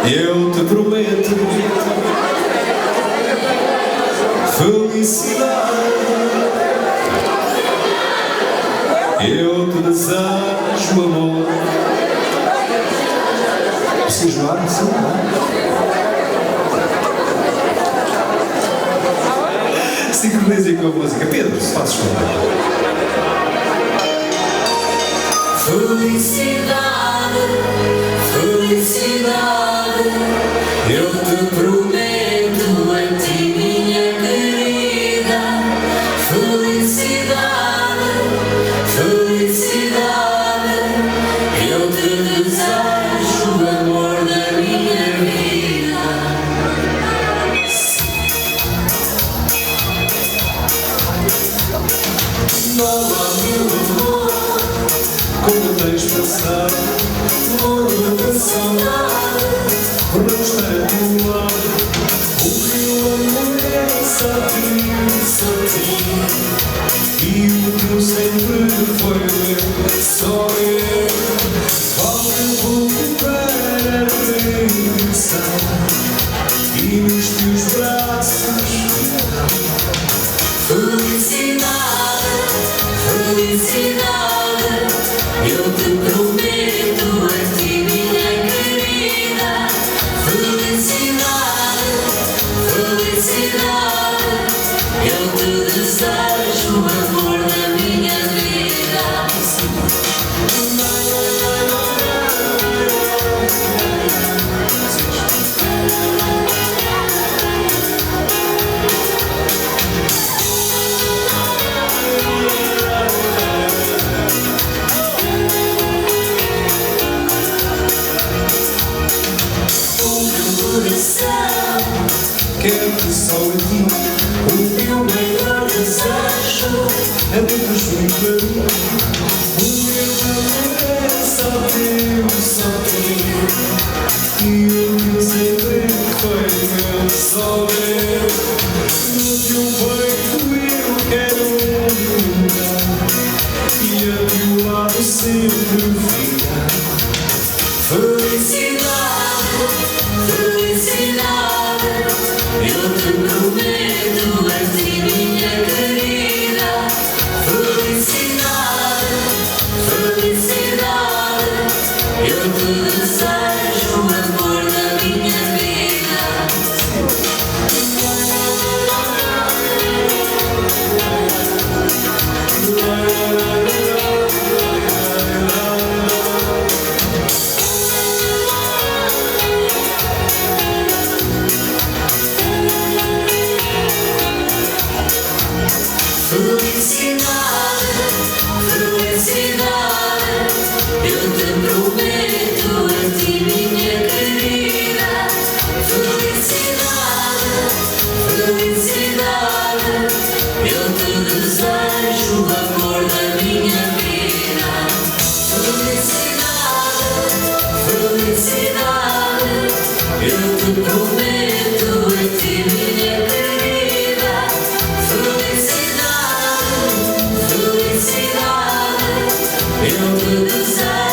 Eu te prometo felicidade. Eu te desejo amor. Você jogar assim, Sincronizem com a música. Pedro, se fazes favor. Felicidade, felicidade, eu te prometo a ti, minha querida. Felicidade, felicidade, eu te desejo o amor da minha vida. Não há meu amor como tens pensado. Morro de saudade Por não estar a teu lado. O meu amor é só ti. E o teu sempre foi meu. Só eu. Falta pouco para regressar. E nos teus braços Felicidade, felicidade, eu te prometo a ti, minha querida. Felicidade, felicidade, eu te desejo o amor da minha vida. quero-te só a ti. O meu maior desejo É muito junto para mim. O meu amor é só teu, só teu. E o teu sempre foi meu, só meu. No teu peito eu quero lugar. E a teu lado sempre ficar. felicidade, felicidade, eu te prometo a ti, minha querida. Felicidade, felicidade, eu te desejo o amor da minha vida. Felicidade, felicidade, eu te prometo a ti, minha querida. Felicidade, felicidade, eu te desejo o amor da minha vida. Felicidade, felicidade, eu te prometo a ti, minha querida. Felicidade, felicidade, eu te desejo